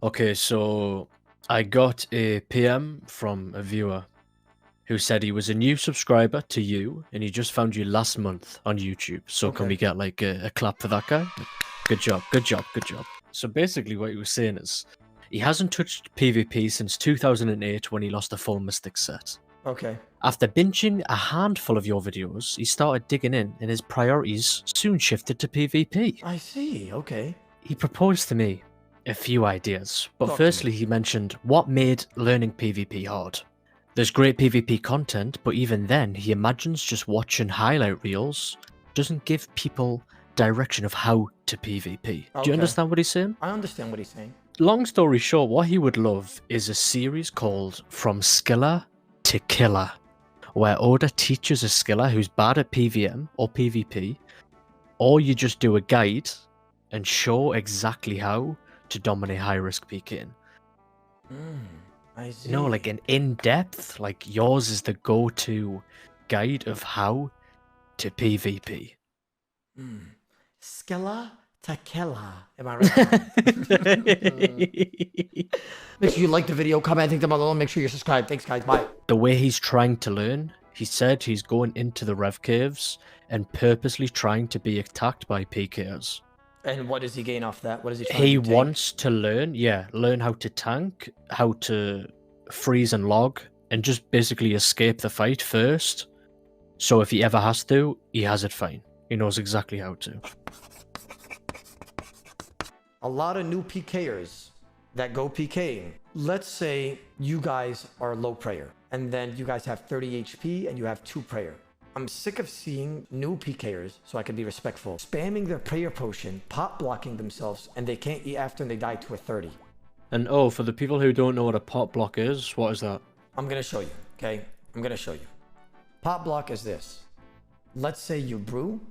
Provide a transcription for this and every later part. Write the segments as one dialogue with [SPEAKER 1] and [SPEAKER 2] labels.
[SPEAKER 1] Okay, so I got a PM from a viewer who said he was a new subscriber to you and he just found you last month on YouTube. So can
[SPEAKER 2] Okay.
[SPEAKER 1] we get like a clap for that guy? Good job, good job, good job. So basically what he was saying is he hasn't touched PvP since 2008 when he lost a full Mystic set.
[SPEAKER 2] Okay.
[SPEAKER 1] After binging a handful of your videos, he started digging in and his priorities soon shifted to PvP.
[SPEAKER 2] I see. Okay.
[SPEAKER 1] He proposed to me a few ideas, but
[SPEAKER 2] Talk to me.
[SPEAKER 1] firstly he mentioned what made learning PvP hard. There's great PvP content, but even then he imagines just watching highlight reels doesn't give people direction of how to PvP. Do you
[SPEAKER 2] Okay.
[SPEAKER 1] understand what he's saying?
[SPEAKER 2] I understand what he's saying.
[SPEAKER 1] Long story short, what he would love is a series called From Skiller to Killer, where Oda teaches a skiller who's bad at PvM or PvP, or you just do a guide and show exactly how to dominate high-risk PKing.
[SPEAKER 2] I see.
[SPEAKER 1] You know, like an in-depth, like yours is the go-to guide of how to PvP.
[SPEAKER 2] Skella to Kella. Am I right? Make sure you like the video, comment, think about it, make sure you're subscribed. Thanks, guys. Bye.
[SPEAKER 1] The way he's trying to learn, he said he's going into the Rev Caves and purposely trying to be attacked by PKers.
[SPEAKER 2] And what does he gain off that? What is he trying
[SPEAKER 1] He
[SPEAKER 2] to take?
[SPEAKER 1] wants to learn how to tank, how to freeze and log, and just basically escape the fight first. So if he ever has to, he has it fine. He knows exactly how to.
[SPEAKER 2] A lot of new PKers that go PKing. Let's say you guys are low prayer, and then you guys have 30 HP and you have 2 prayer. I'm sick of seeing new PKers, so I can be respectful, spamming their prayer potion, pop blocking themselves, and they can't eat after and they die to a 30.
[SPEAKER 1] And oh, for the people who don't know what a pop block is, what is that?
[SPEAKER 2] I'm gonna show you, okay? I'm gonna show you. Pop block is this. Let's say you brew,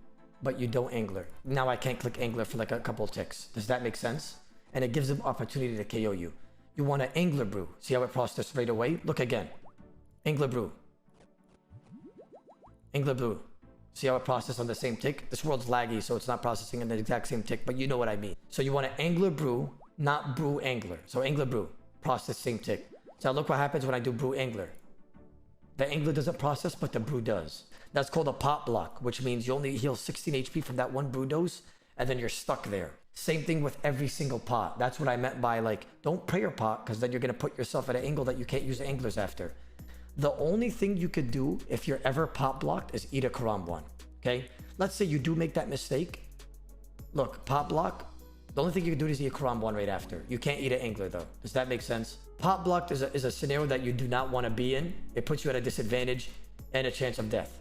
[SPEAKER 2] but you don't angler. Now I can't click angler for like a couple ticks. Does that make sense? And it gives them opportunity to KO you. You want to angler brew. See how it processed right away? Look again. Angler brew. Angler brew. See how it processed on the same tick? This world's laggy, so it's not processing in the exact same tick, but you know what I mean. So you want to angler brew, not brew angler. So angler brew, process same tick. So look what happens when I do brew angler. The angler doesn't process, but the brew does. That's called a pop block, which means you only heal 16 HP from that one brew dose, and then you're stuck there. Same thing with every single pot. That's what I meant by like, don't prayer pot, because then you're going to put yourself at an angle that you can't use anglers after. The only thing you could do if you're ever pop blocked is eat a Karam one, okay? Let's say you do make that mistake. Look, pop block, the only thing you can do is eat a Karam one right after. You can't eat an angler though. Does that make sense? Pop blocked is a scenario that you do not want to be in. It puts you at a disadvantage and a chance of death.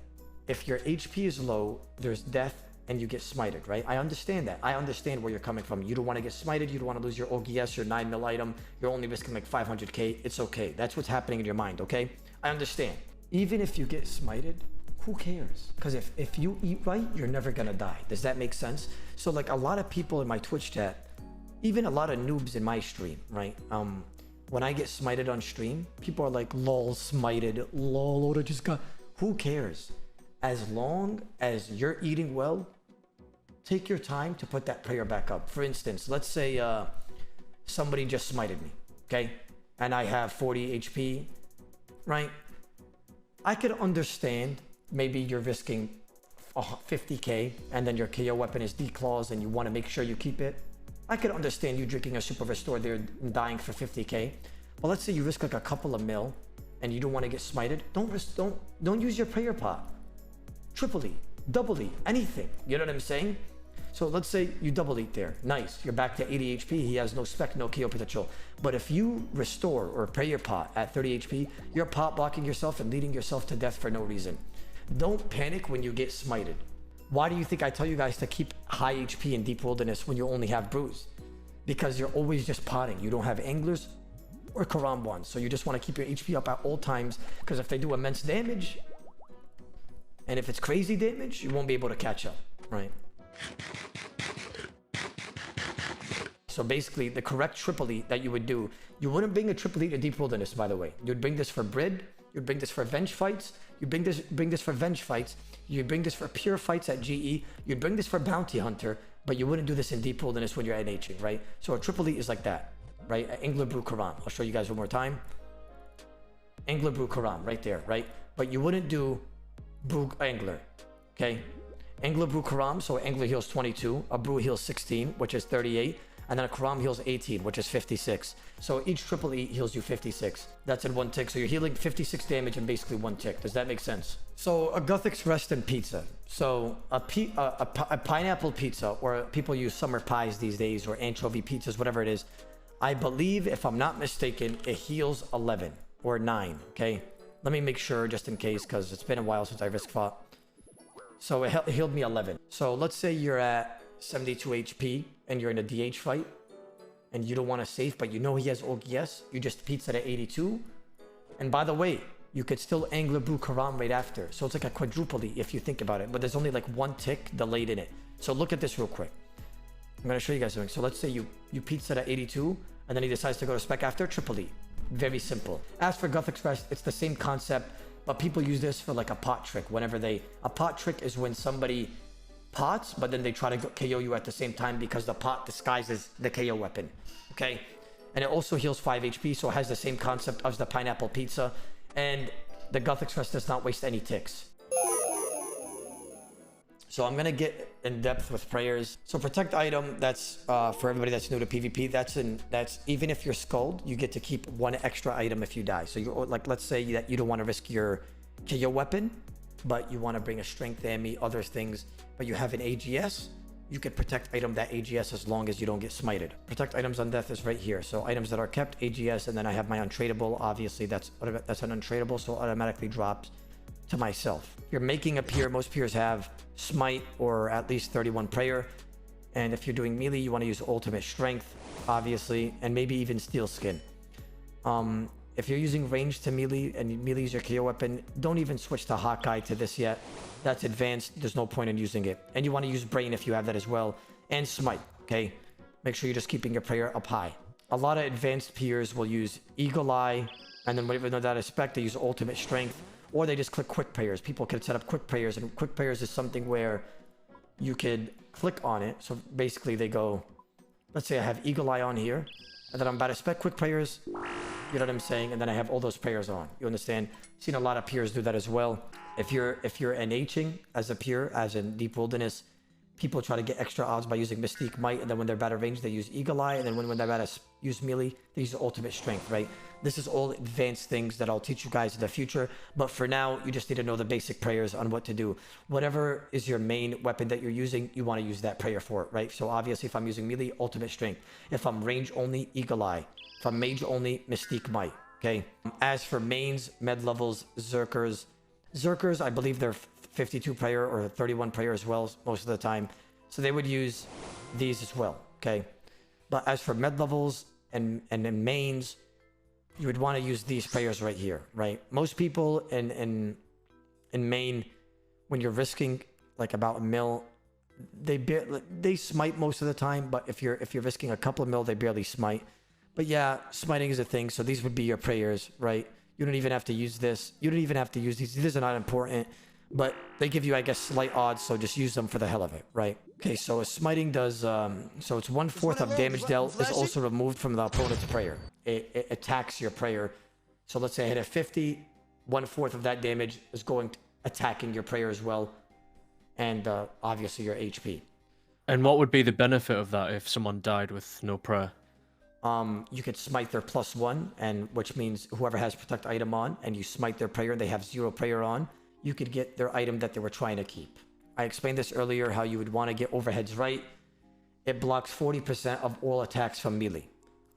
[SPEAKER 2] If your HP is low, there's death and you get smited, right? I understand that. I understand where you're coming from. You don't want to get smited. You don't want to lose your OGS, your 9 mil item. You're only risking like 500k. It's okay. That's what's happening in your mind, okay? I understand. Even if you get smited, who cares? Because if you eat right, you're never going to die. Does that make sense? So like a lot of people in my Twitch chat, even a lot of noobs in my stream, right? When I get smited on stream, people are like, lol, smited. Lol, Oda just got... Who cares? As long as you're eating well, take your time to put that prayer back up. For instance, let's say somebody just smited me, okay? And I have 40 HP, right? I could understand maybe you're risking 50k and then your KO weapon is declaws and you want to make sure you keep it. I could understand you drinking a super restore there and dying for 50k. But let's say you risk like a couple of mil and you don't want to get smited. Don't use your prayer pot. Triple E, double E, anything. You know what I'm saying? So let's say you double eat there. Nice. You're back to 80 HP. He has no spec, no KO potential. But if you restore or prayer pot at 30 HP, you're pot blocking yourself and leading yourself to death for no reason. Don't panic when you get smited. Why do you think I tell you guys to keep high HP in deep wilderness when you only have brews? Because you're always just potting. You don't have anglers or Karam ones. So you just want to keep your HP up at all times, because if they do immense damage, and if it's crazy damage, you won't be able to catch up, right? So basically, the correct triple E that you would do, you wouldn't bring a triple E to deep wilderness, by the way. You'd bring this for Brid, you'd bring this for Venge fights, you'd bring this for Venge fights, you'd bring this for pure fights at GE, you'd bring this for Bounty Hunter, but you wouldn't do this in deep wilderness when you're NHing, right? So a triple E is like that. right? Angler Brew Karam. I'll show you guys one more time. Angler Brew Karam, right there, right? But you wouldn't do Brew Angler, okay? Angler Brew Karam, so Angler heals 22, a Brew heals 16, which is 38, and then a Karam heals 18, which is 56. So each triple E heals you 56. That's in one tick. So you're healing 56 damage in basically one tick. Does that make sense? So a Guthix rest and pizza. So a pineapple pizza, or people use summer pies these days, or anchovy pizzas, whatever it is. I believe, if I'm not mistaken, it heals 11 or 9, okay? Let me make sure just in case, because it's been a while since I risk fought. So it healed me 11. So let's say you're at 72 HP and you're in a DH fight and you don't want to save, but you know he has OGS. You just pizza at 82. And by the way, you could still Angler Brew Karam right after. So it's like a quadruple E if you think about it, but there's only like one tick delayed in it. So look at this real quick. I'm going to show you guys something. So let's say you pizza at 82 and then he decides to go to spec after triple E. Very simple. As for Guthix Rest, it's the same concept, but people use this for like a pot trick. A pot trick is when somebody pots, but then they try to KO you at the same time because the pot disguises the KO weapon, okay? And it also heals 5 HP, so it has the same concept as the pineapple pizza, and the Guthix Rest does not waste any ticks. So I'm gonna get in depth with prayers. So protect item, that's for everybody that's new to PvP. That's even if you're skulled, you get to keep one extra item if you die. So you're like, let's say that you don't want to risk your KO weapon, but you want to bring a strength ammy, other things, but you have an AGS. You could protect item that AGS as long as you don't get smited. Protect items on death is right here. So items that are kept, AGS, and then I have my untradeable. Obviously, that's an untradeable, so it automatically drops to myself. If you're making a peer, most peers have smite or at least 31 prayer. And if you're doing melee, you want to use ultimate strength, obviously, and maybe even steel skin. If you're using range to melee and melee is your KO weapon, don't even switch to Hawkeye to this yet. That's advanced. There's no point in using it. And you want to use brain if you have that as well. And smite, okay? Make sure you're just keeping your prayer up high. A lot of advanced peers will use Eagle Eye, and then whatever that is spec, they use ultimate strength, or they just click quick prayers. People can set up quick prayers, and quick prayers is something where you could click on it. So basically they go, let's say I have Eagle Eye on here, and then I'm about to spec quick prayers, you know what I'm saying? And then I have all those prayers on. You understand? Seen a lot of peers do that as well. If you're NHing as a peer, as in Deep Wilderness, people try to get extra odds by using Mystique Might, and then when they're battle range, they use Eagle Eye, and then when they're about to use melee, they use Ultimate Strength, right? This is all advanced things that I'll teach you guys in the future, but for now, you just need to know the basic prayers on what to do. Whatever is your main weapon that you're using, you want to use that prayer for it, right? So obviously, if I'm using melee, Ultimate Strength. If I'm range only, Eagle Eye. If I'm mage only, Mystique Might, okay? As for mains, med levels, Zerkers, I believe they're 52 prayer or 31 prayer as well most of the time. So they would use these as well, okay? But as for med levels and in mains, you would want to use these prayers right here, right? Most people in main, when you're risking like about a mil, they smite most of the time, but if you're risking a couple of mil, they barely smite. But yeah, smiting is a thing, so these would be your prayers, right? You don't even have to use this. You don't even have to use these. These are not important, but they give you, I guess, slight odds, so just use them for the hell of it, right? Okay, so a smiting does, so it's 1/4 of damage dealt is also removed from the opponent's prayer. It attacks your prayer. So let's say I hit a 50, 1/4 of that damage is going to attacking your prayer as well, and obviously your HP.
[SPEAKER 1] And what would be the benefit of that if someone died with no prayer?
[SPEAKER 2] You could smite their +1, and which means whoever has protect item on, and you smite their prayer, they have 0 prayer on, you could get their item that they were trying to keep. I explained this earlier, how you would want to get overheads right. It blocks 40% of all attacks from melee.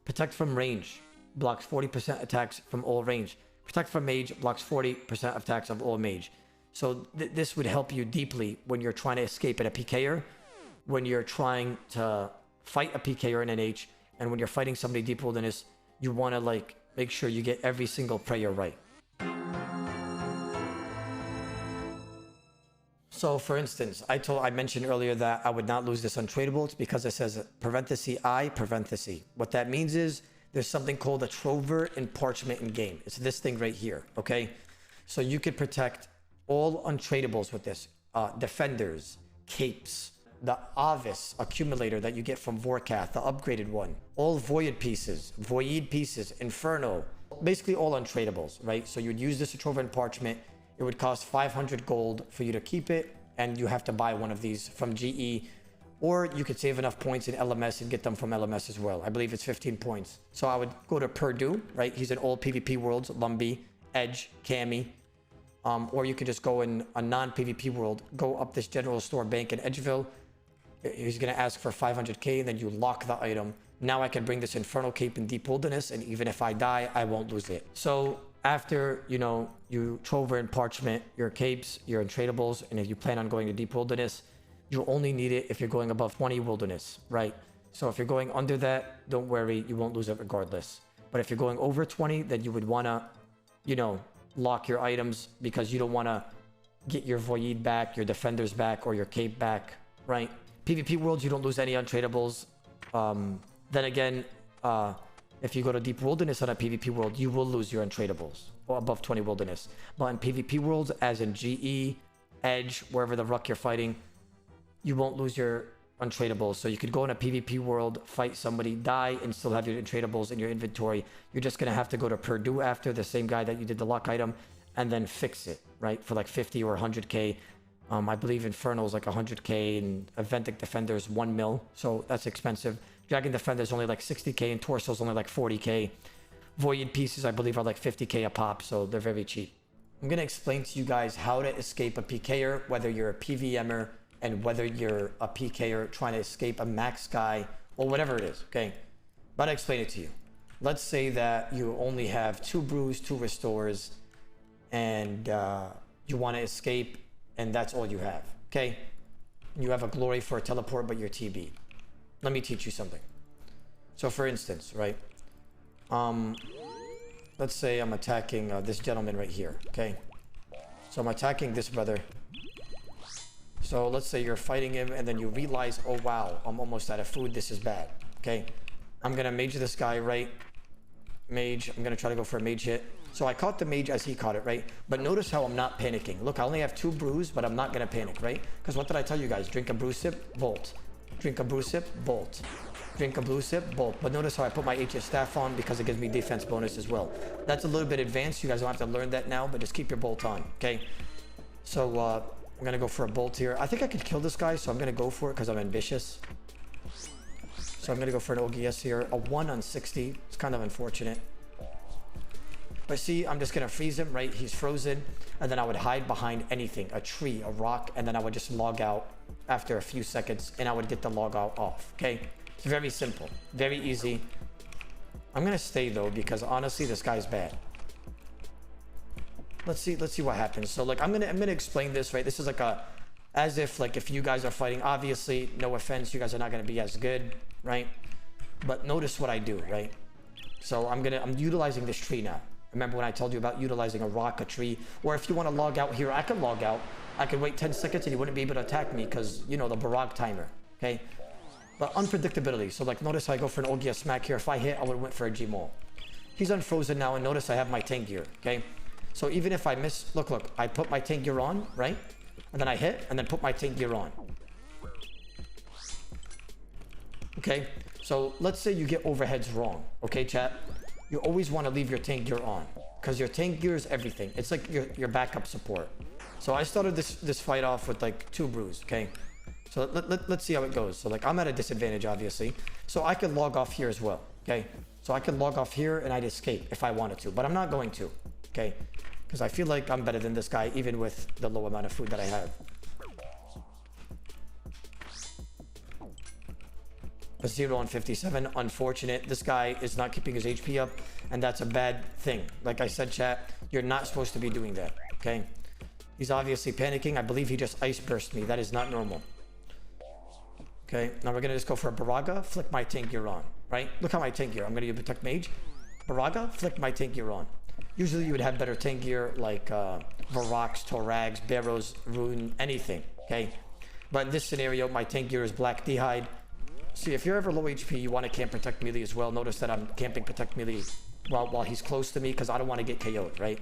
[SPEAKER 2] Protect from range blocks 40% attacks from all range. Protect from mage blocks 40% of attacks of all mage. So this would help you deeply when you're trying to escape at a PKer, when you're trying to fight a PKer in NH, and when you're fighting somebody Deep Wilderness, you want to like make sure you get every single prayer right. So for instance, I mentioned earlier that I would not lose this untradeable. It's because it says parenthesis I parenthesis. What that means is there's something called a trover in parchment in game. It's this thing right here, okay? So you could protect all untradables with this. Defenders, capes, the Avis accumulator that you get from Vorkath, the upgraded one. All Void pieces, Inferno, basically all untradables, right? So you'd use this to Trover and Parchment. It would cost 500 gold for you to keep it, and you have to buy one of these from GE, or you could save enough points in LMS and get them from LMS as well. I believe it's 15 points. So I would go to Purdue, right? He's in all PvP worlds, Lumbee, Edge, Cammy. Or you could just go in a non-PvP world, go up this general store bank in Edgeville. He's going to ask for 500k, and then you lock the item. Now I can bring this Infernal Cape in Deep Wilderness, and even if I die, I won't lose it. So after, you know, you Trover and Parchment, your capes, your untradables, and if you plan on going to Deep Wilderness, you only need it if you're going above 20 Wilderness, right? So if you're going under that, don't worry, you won't lose it regardless. But if you're going over 20, then you would want to, you know, lock your items because you don't want to get your Void back, your Defenders back, or your Cape back, right? PvP worlds, you don't lose any untradables. Then again, if you go to Deep Wilderness on a PvP world, you will lose your untradables or above 20 Wilderness. But in PvP worlds, as in GE, Edge, wherever the ruck you're fighting, you won't lose your untradables. So you could go in a PvP world, fight somebody, die, and still have your untradables in your inventory. You're just going to have to go to Purdue after, the same guy that you did the lock item, and then fix it, right? For like 50 or 100k. I believe Infernal's like 100k, and Aventic Defender's 1 mil. So that's expensive. Dragon Defender's only like 60k, and Torso's only like 40k. Void pieces, I believe, are like 50k a pop, so they're very cheap. I'm going to explain to you guys how to escape a PKer, whether you're a PVMer, and whether you're a PKer trying to escape a max guy, or whatever it is, okay? But I'll explain it to you. Let's say that you only have 2 brews, 2 restores, and you want to escape, and that's all you have, okay? You have a glory for a teleport, but you're TB. Let me teach you something. So for instance, right? Let's say I'm attacking this gentleman right here, okay? So I'm attacking this brother. So let's say you're fighting him, and then you realize, oh wow, I'm almost out of food, this is bad, okay? I'm gonna mage this guy, right? Mage, I'm gonna try to go for a mage hit. So I caught the mage as he caught it, right? But notice how I'm not panicking. Look, I only have 2 brews, but I'm not gonna panic, right? Because what did I tell you guys? Drink a brew sip, bolt. Drink a brew sip, bolt. Drink a brew sip, bolt. But notice how I put my HS staff on because it gives me defense bonus as well. That's a little bit advanced. You guys don't have to learn that now, but just keep your bolt on, okay? So I'm gonna go for a bolt here. I think I could kill this guy, so I'm gonna go for it because I'm ambitious. So I'm gonna go for an OGS here. A 1 on 60. It's kind of unfortunate. But see, I'm just gonna freeze him, right? He's frozen. And then I would hide behind anything, a tree, a rock, and then I would just log out after a few seconds, and I would get the log out off, okay? It's very simple, very easy. I'm gonna stay though, because honestly, this guy's bad. Let's see what happens. So like, I'm gonna explain this, right? This is like as if like if you guys are fighting, obviously, no offense, you guys are not gonna be as good, right? But notice what I do, right? So I'm utilizing this tree now. Remember when I told you about utilizing a rock, a tree, or if you want to log out here, I can log out. I can wait 10 seconds and he wouldn't be able to attack me because, you know, the Barag timer, okay? But unpredictability. So like, notice I go for an Ogia smack here. If I hit, I would have went for a Gmaul. He's unfrozen now, and notice I have my tank gear, okay? So even if I miss, look, I put my tank gear on, right? And then I hit, and then put my tank gear on. Okay, so let's say you get overheads wrong, okay, chat? You always want to leave your tank gear on, because your tank gear is everything. It's like your backup support. So I started this fight off with like 2 brews, okay? So let's see how it goes. So like, I'm at a disadvantage, obviously. So I could log off here as well, okay? So I can log off here and I'd escape if I wanted to, but I'm not going to, okay? Because I feel like I'm better than this guy, even with the low amount of food that I have. A 0 on 57, unfortunate. This guy is not keeping his HP up, and that's a bad thing. Like I said, chat, you're not supposed to be doing that, okay? He's obviously panicking. I believe he just ice burst me. That is not normal. Okay, now we're gonna just go for a Baraga, flick my tank gear on, right? Look how my tank gear, I'm gonna use Protect Mage. Baraga, flick my tank gear on. Usually you would have better tank gear like Varrox, Torags, Barrows, Rune, anything, okay? But in this scenario, my tank gear is Black D'hide. See, if you're ever low HP, you want to camp Protect Melee as well. Notice that I'm camping Protect Melee while he's close to me because I don't want to get KO'd, right?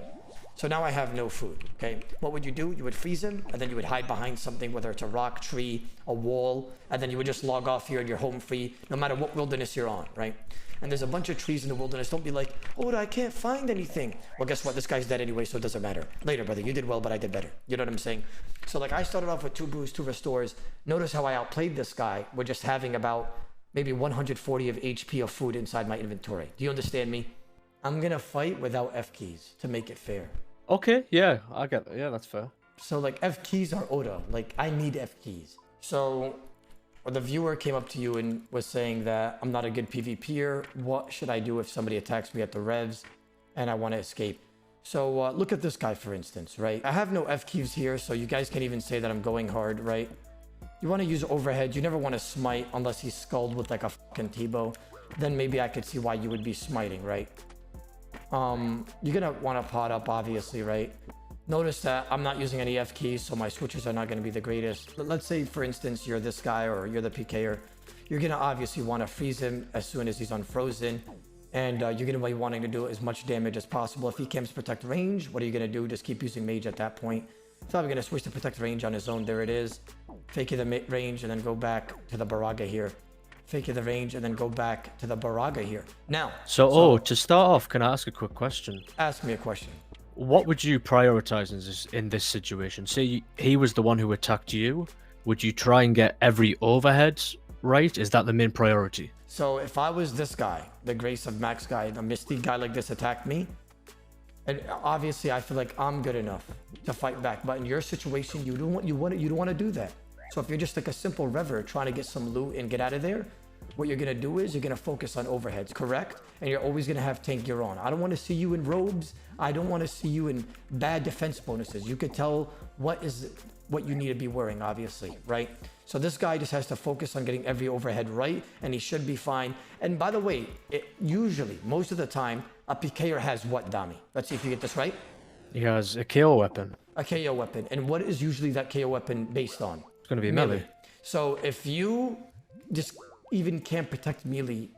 [SPEAKER 2] So now I have no food, okay? What would you do? You would freeze him, and then you would hide behind something, whether it's a rock, tree, a wall, and then you would just log off here and you're home free, no matter what wilderness you're on, right? And there's a bunch of trees in the wilderness. Don't be like, oh, I can't find anything. Well, guess what? This guy's dead anyway, so it doesn't matter. Later, brother, you did well, but I did better. You know what I'm saying? So like I started off with 2 brews, 2 restores. Notice how I outplayed this guy with just having about maybe 140 of HP of food inside my inventory. Do you understand me? I'm gonna fight without F keys to make it fair.
[SPEAKER 1] Okay, yeah, I get that. Yeah, that's fair.
[SPEAKER 2] So like F keys are Oda. Like I need F keys. So the viewer came up to you and was saying that I'm not a good PvPer. What should I do if somebody attacks me at the revs and I want to escape? So look at this guy, for instance, right? I have no F keys here, so you guys can't even say that I'm going hard, right? You want to use overhead. You never want to smite unless he's skulled with like a fucking T-bow. Then maybe I could see why you would be smiting, right? You're gonna want to pot up, obviously, right? Notice that I'm not using any F keys, so my switches are not going to be the greatest. Let's say, for instance, you're this guy or you're the PKer. You're going to obviously want to freeze him as soon as he's unfrozen. And you're going to be wanting to do as much damage as possible. If he camps protect range, what are you going to do? Just keep using mage at that point. So I'm going to switch to protect range on his own. There it is. Fake the range and then go back to the Baraga here. Fake the range and then go back to the Baraga here. Now.
[SPEAKER 1] So to start off, can I ask a quick question?
[SPEAKER 2] Ask me a question.
[SPEAKER 1] What would you prioritize in this situation? Say he was the one who attacked you. Would you try and get every overhead right? Is that the main priority?
[SPEAKER 2] So if I was this guy, the Grace of Max guy, a Misty guy like this attacked me, and obviously I feel like I'm good enough to fight back. But in your situation, you don't want to do that. So if you're just like a simple rever trying to get some loot and get out of there, what you're gonna do is you're gonna focus on overheads, correct? And you're always gonna have tank gear on. I don't want to see you in robes. I don't want to see you in bad defense bonuses. You could tell what you need to be wearing, obviously, right? So this guy just has to focus on getting every overhead right, and he should be fine. And by the way, usually, most of the time, a PKer has what, Dami? Let's see if you get this right.
[SPEAKER 1] He has a KO weapon.
[SPEAKER 2] A KO weapon. And what is usually that KO weapon based on?
[SPEAKER 1] It's going to be melee.
[SPEAKER 2] So if you just even can't protect melee,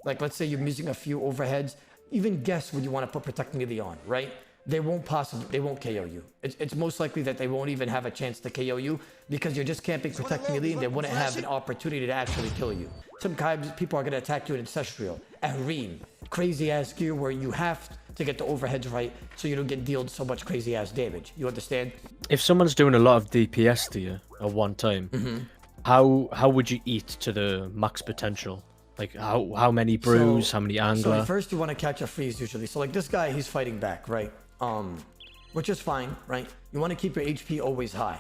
[SPEAKER 2] like let's say you're using a few overheads, even guess when you want to put protect melee on, right? They won't KO you. It's most likely that they won't even have a chance to KO you because you're just camping protect melee and they wouldn't have an opportunity to actually kill you. Sometimes people are going to attack you in Ancestral, Ahrim, crazy ass gear where you have to get the overheads right so you don't get dealt so much crazy ass damage. You understand?
[SPEAKER 1] If someone's doing a lot of DPS to you at one time, how would you eat to the max potential? Like how many brews, how many angler?
[SPEAKER 2] So first you want to catch a freeze usually. So like this guy, he's fighting back, right? Which is fine, right? You want to keep your HP always high,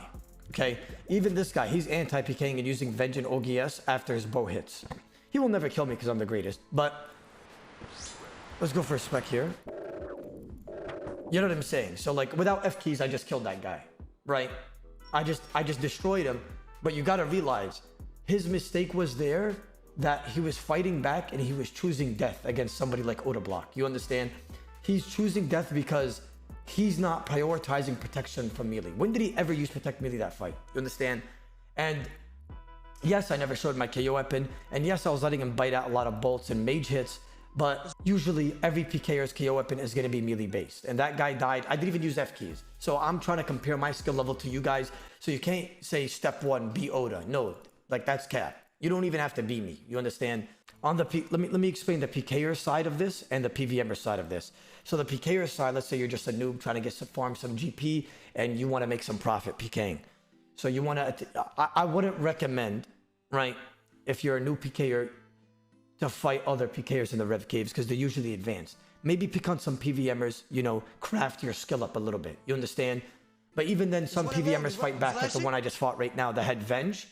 [SPEAKER 2] okay? Even this guy, he's anti-PKing and using Venge and OGS after his bow hits. He will never kill me because I'm the greatest, but let's go for a spec here. You know what I'm saying? So like without F keys, I just killed that guy, right? I just destroyed him, but you got to realize his mistake was there that he was fighting back and he was choosing death against somebody like odablock. You understand? He's choosing death because he's not prioritizing protection from melee. When did he ever use protect melee that fight? You understand? And yes, I never showed my KO weapon. And yes, I was letting him bite out a lot of bolts and mage hits. But usually every PKer's KO weapon is going to be melee based. And that guy died. I didn't even use F keys. So I'm trying to compare my skill level to you guys. So you can't say step 1, be Oda. No, like that's cap. You don't even have to be me. You understand? On the let me explain the PKer side of this and the PVMer side of this. So the PKer side, let's say you're just a noob trying to farm some GP and you want to make some profit PKing. So you want to, I wouldn't recommend, right, if you're a new PKer to fight other PKers in the Rev Caves because they're usually advanced. Maybe pick on some PVMers, you know, craft your skill up a little bit. You understand? But even then, some PVMers fight back, like the one I just fought right now that had Venge.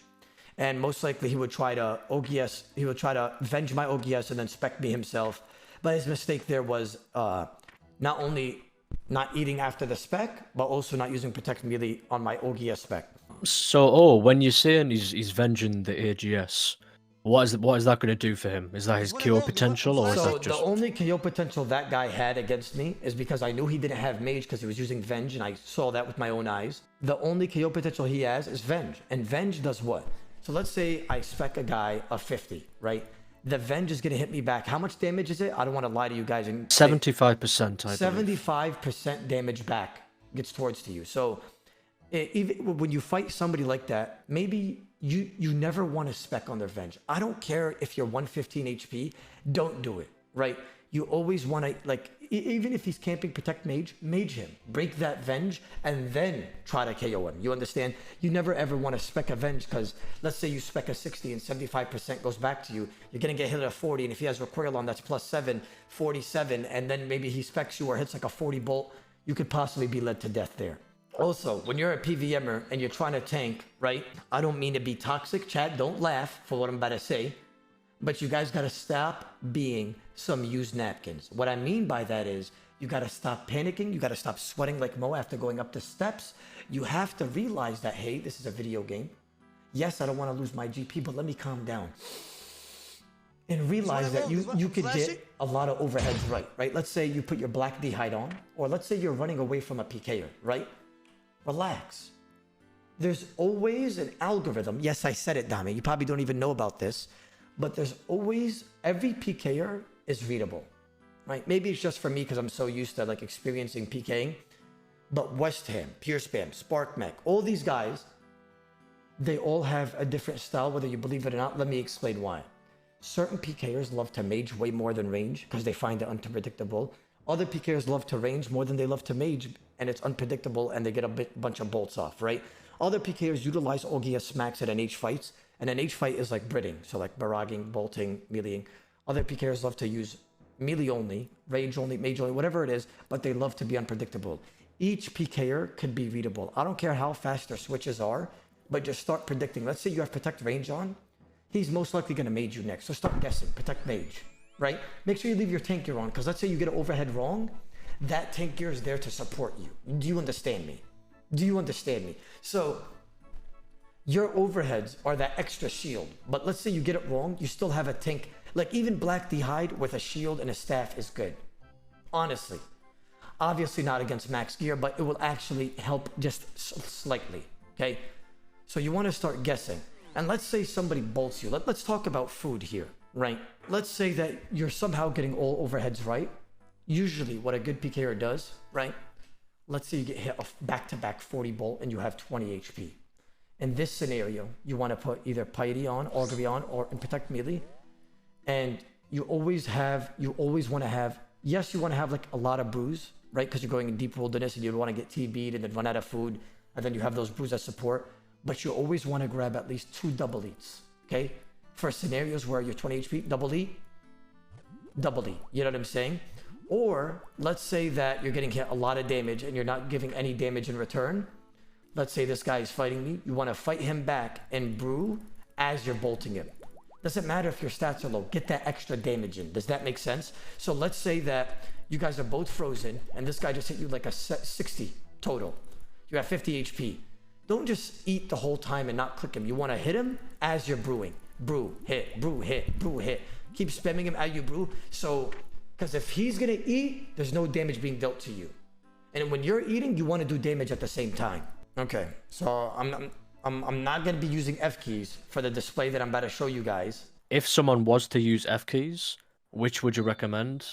[SPEAKER 2] And most likely he would try to OGS, he would try to Venge my OGS and then spec me himself. But his mistake there was not only not eating after the spec, but also not using protect melee on my OGS spec.
[SPEAKER 1] So, when you're saying he's venging the AGS, what is that going to do for him? Is that his KO potential, or is that just...
[SPEAKER 2] the only KO potential that guy had against me is because I knew he didn't have mage because he was using Venge, and I saw that with my own eyes. The only KO potential he has is Venge, and Venge does what? So let's say I spec a guy of 50, right? the Venge is gonna hit me back. How much damage is it? I don't want to lie to you guys. And
[SPEAKER 1] 75%, I believe.
[SPEAKER 2] 75% damage back gets towards to you. So even when you fight somebody like that, maybe you never want to spec on their Venge. I don't care if you're 115 HP, don't do it, right? You always want to, like, even if he's camping protect mage him, break that Venge, and then try to KO him. You understand? You never ever want to spec a Venge, because let's say you spec a 60 and 75% goes back to you, you're going to get hit at a 40, and if he has recoil on that's +7, 47, and then maybe he specs you or hits like a 40 bolt, you could possibly be led to death there. Also, when you're a PVMer and you're trying to tank, right? I don't mean to be toxic, chat, don't laugh for what I'm about to say, but you guys got to stop being some used napkins. What I mean by that is you got to stop panicking. You got to stop sweating like Mo after going up the steps. You have to realize that, hey, this is a video game. Yes, I don't want to lose my GP, but let me calm down. And realize that you could get a lot of overheads right? Let's say you put your black D hide on, or let's say you're running away from a PKer, right? Relax. There's always an algorithm. Yes, I said it, Dami. You probably don't even know about this, but there's always, every PKer is readable, right? Maybe it's just for me because I'm so used to like experiencing PKing, but West Ham, Pure Spam, Spark Mech, all these guys, they all have a different style, whether you believe it or not. Let me explain why. Certain PKers love to mage way more than range because they find it unpredictable. Other PKers love to range more than they love to mage, and it's unpredictable and they get a bunch of bolts off, right? Other PKers utilize Ogia smacks at NH fights, and an H fight is like Bridding, so like barraging, bolting, meleeing. Other PKers love to use melee only, rage only, mage only, whatever it is, but they love to be unpredictable. Each PKer could be readable. I don't care how fast their switches are, but just start predicting. Let's say you have protect range on, he's most likely going to mage you next, so start guessing, protect mage. Right? Make sure you leave your tank gear on, because let's say you get an overhead wrong, that tank gear is there to support you. Do you understand me? Do you understand me? So your overheads are that extra shield, but let's say you get it wrong, you still have a tank. Like even Black D hide with a shield and a staff is good. Honestly. Obviously not against max gear, but it will actually help just slightly. Okay? So you want to start guessing. And let's say somebody bolts you. Let's talk about food here. Right? Let's say that you're somehow getting all overheads right. Usually what a good PKer does, right? Let's say you get hit a back-to-back 40 bolt and you have 20 HP. In this scenario, you want to put either Piety on, Augury on, or in Protect Melee. And you always want to have, yes, you want to have like a lot of brews, right? Because you're going in deep wilderness and you don't want to get TB'd and then run out of food. And then you have those brews as support. But you always want to grab at least 2 double eats, okay? For scenarios where you're 20 HP, double E, you know what I'm saying? Or let's say that you're getting hit a lot of damage and you're not giving any damage in return. Let's say this guy is fighting me. You want to fight him back and brew as you're bolting him. Doesn't matter if your stats are low, get that extra damage in. Does that make sense? So let's say that you guys are both frozen and this guy just hit you like a 60 total. You have 50 HP. Don't just eat the whole time and not click him. You want to hit him as you're brewing. Brew, hit, brew, hit, brew, hit. Keep spamming him as you brew. So, because if he's going to eat, there's no damage being dealt to you. And when you're eating, you want to do damage at the same time. Okay, so I'm not going to be using F keys for the display that I'm about to show you guys.
[SPEAKER 1] If someone was to use F keys, which would you recommend?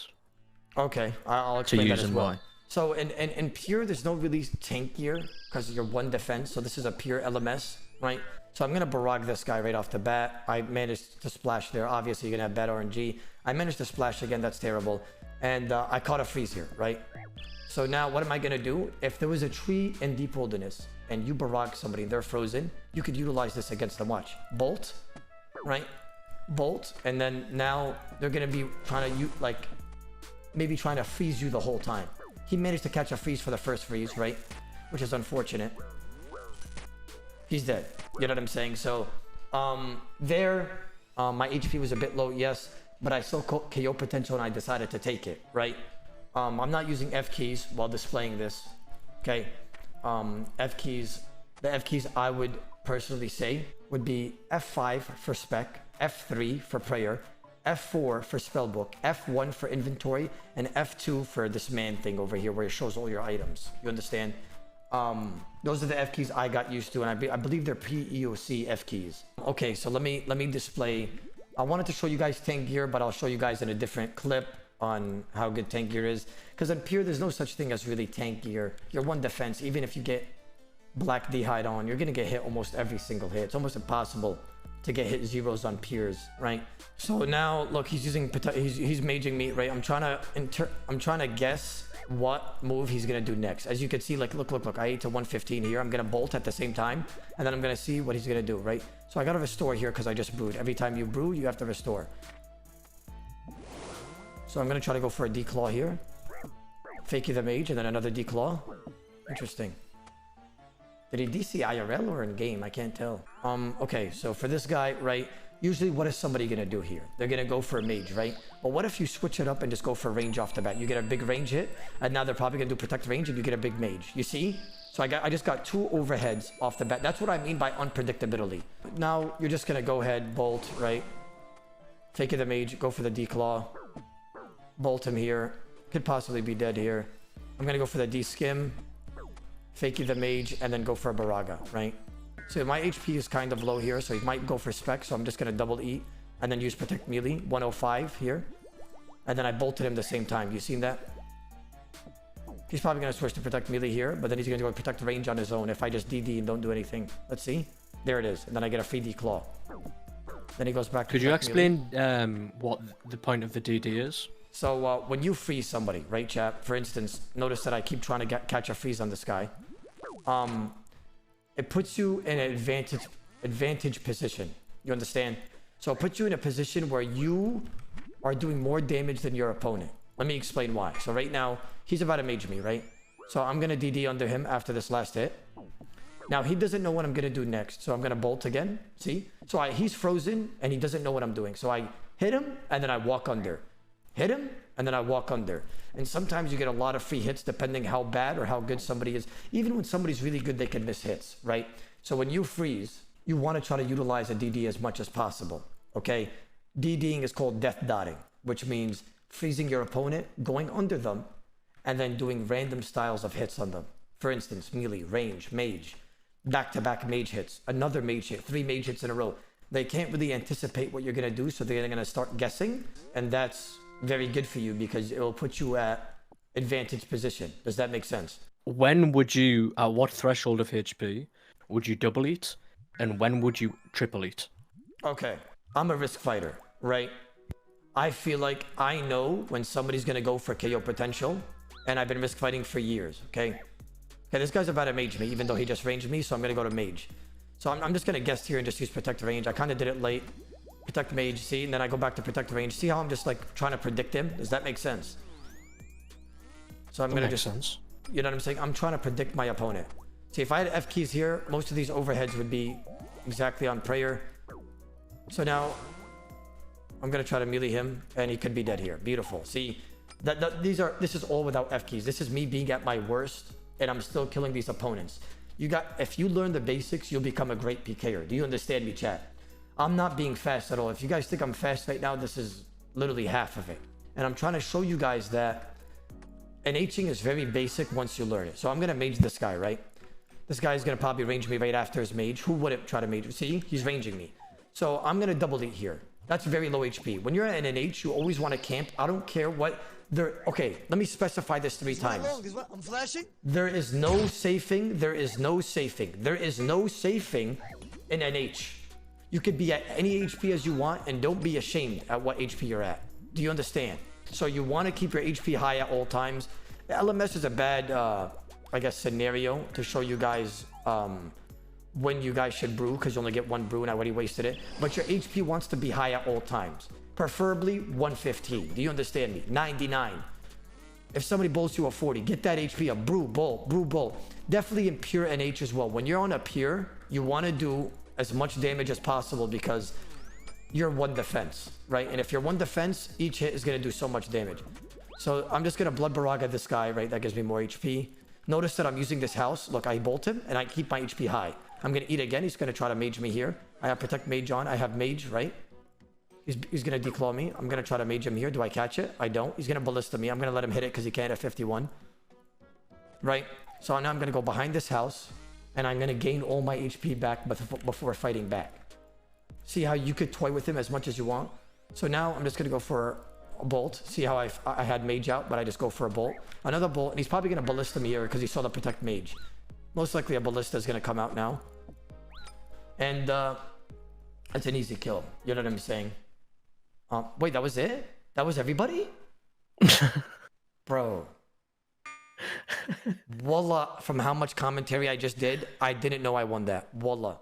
[SPEAKER 2] Okay, I'll explain that as well.
[SPEAKER 1] Why?
[SPEAKER 2] So in pure, there's no really tank gear because you're 1 defense. So this is a pure LMS, right? So I'm going to barrage this guy right off the bat. I managed to splash there. Obviously, you're going to have bad RNG. I managed to splash again. That's terrible. And I caught a freeze here, right? So now what am I going to do? If there was a tree in deep wilderness and you barrage somebody and they're frozen, you could utilize this against them. Watch. Bolt, right? Bolt. And then now they're going to be trying to, like, maybe trying to freeze you the whole time. He managed to catch a freeze for the first freeze, right? Which is unfortunate. He's dead. You know what I'm saying? So, my HP was a bit low, yes, but I still KO potential and I decided to take it, right? I'm not using F keys while displaying this, okay? The F keys I would personally say would be F5 for spec, F3 for prayer, F4 for spellbook, F1 for inventory, and F2 for this man thing over here where it shows all your items. You understand? Those are the F keys I got used to, and I believe they're pre-EOC F keys. Okay, so let me display I wanted to show you guys tank gear, but I'll show you guys in a different clip on how good tank gear is. Because in Pier, there's no such thing as really tank gear. You're one defense. Even if you get black D-hide on, you're going to get hit almost every single hit. It's almost impossible to get hit zeros on Piers, right? So now, look, he's maging me, right? I'm trying to guess what move he's gonna do next. As you can see, like, look, I ate to 115 here. I'm gonna bolt at the same time, and then I'm gonna see what he's gonna do, right? So I gotta restore here because I just brewed. Every time you brew, you have to restore. So I'm gonna try to go for a declaw here. Fakey the mage, and then another declaw. Interesting. Did he DC IRL or in game? I can't tell. Okay, so for this guy, right? Usually, what is somebody gonna do here? They're gonna go for a mage, right? But what if you switch it up and just go for range off the bat? You get a big range hit, and now they're probably gonna do protect range, and you get a big mage. You see? So I just got 2 overheads off the bat. That's what I mean by unpredictability. Now you're just gonna go ahead, bolt, right? Fake the mage, go for the declaw, bolt him here. Could possibly be dead here. I'm gonna go for the D-skim, fakey the mage, and then go for a Baraga, right? So my HP is kind of low here, so he might go for spec, so I'm just gonna double E, and then use protect melee, 105 here. And then I bolted him the same time. You seen that? He's probably gonna switch to protect melee here, but then he's gonna go protect range on his own if I just DD and don't do anything. Let's see. There it is. And then I get a free D-claw. Then he goes back to
[SPEAKER 1] Could you explain
[SPEAKER 2] melee.
[SPEAKER 1] what the point of the DD is?
[SPEAKER 2] So when you freeze somebody, right, chat? For instance, notice that I keep trying to catch a freeze on this guy. It puts you in an advantage position. You understand? So it puts you in a position where you are doing more damage than your opponent. Let me explain why. So right now, he's about to mage me, right? So I'm going to DD under him after this last hit. Now, he doesn't know what I'm going to do next. So I'm going to bolt again. See? So he's frozen, and he doesn't know what I'm doing. So I hit him, and then I walk under. Hit him, and then I walk under. And sometimes you get a lot of free hits depending how bad or how good somebody is. Even when somebody's really good, they can miss hits, right? So when you freeze, you want to try to utilize a DD as much as possible, okay? DDing is called death dotting, which means freezing your opponent, going under them, and then doing random styles of hits on them. For instance, melee, range, mage, back-to-back mage hits, another mage hit, 3 mage hits in a row. They can't really anticipate what you're going to do, so they're going to start guessing, and that's very good for you because it will put you at advantage position. Does that make sense?
[SPEAKER 1] When would you, at what threshold of HP, would you double eat? And when would you triple eat? Okay.
[SPEAKER 2] I'm a risk fighter, right? I feel like I know when somebody's going to go for KO potential, and I've been risk fighting for years, okay? Okay, this guy's about to mage me, even though he just ranged me, so I'm going to go to mage. So I'm just going to guess here and just use protect range. I kind of did it late. Protect mage, see? And then I go back to protect range. See how I'm just like trying to predict him? Does that make sense? So I'm going to just...
[SPEAKER 1] sense.
[SPEAKER 2] You know what I'm saying? I'm trying to predict my opponent. See, if I had F keys here, most of these overheads would be exactly on prayer. So now I'm going to try to melee him, and he could be dead here. Beautiful. See, this is all without F keys. This is me being at my worst, and I'm still killing these opponents. If you learn the basics, you'll become a great PKer. Do you understand me, chat? I'm not being fast at all. If you guys think I'm fast right now, this is literally half of it. And I'm trying to show you guys that NHing is very basic once you learn it. So I'm going to mage this guy, right? This guy's going to probably range me right after his mage. Who wouldn't try to mage? See, he's ranging me. So I'm going to double eat here. That's very low HP. When you're at an NH, you always want to camp. I don't care what... Okay, let me specify this 3 times.
[SPEAKER 3] I'm flashing.
[SPEAKER 2] There is no safing. There is no safing. There is no safing in NH. You could be at any HP as you want, and don't be ashamed at what HP you're at. Do you understand? So you want to keep your HP high at all times. The LMS is a bad, I guess, scenario to show you guys when you guys should brew, because you only get 1 brew, and I already wasted it. But your HP wants to be high at all times. Preferably 115. Do you understand me? 99. If somebody bowls you a 40, get that HP up. Brew, bowl. Definitely in pure NH as well. When you're on a pure, you want to do as much damage as possible because you're 1 defense, right? And if you're 1 defense, each hit is going to do so much damage. So I'm just going to Blood Baraga this guy, right? That gives me more HP. Notice that I'm using this house. Look, I bolt him and I keep my HP high. I'm going to eat again. He's going to try to mage me here. I have protect mage on. I have mage, right? He's going to declaw me. I'm going to try to mage him here. Do I catch it? I don't. He's going to ballista me. I'm going to let him hit it because he can't at 51. Right? So now I'm going to go behind this house and I'm going to gain all my HP back before fighting back. See how you could toy with him as much as you want. So now I'm just gonna go for a bolt. See how I had mage out, but I just go for a bolt. Another bolt, and he's probably gonna ballista me here because he saw the protect mage. Most likely a ballista is gonna come out now. And it's an easy kill. You know what I'm saying? Wait, that was it? That was everybody? Bro. Wallah, from how much commentary I just did, I didn't know I won that. Wallah.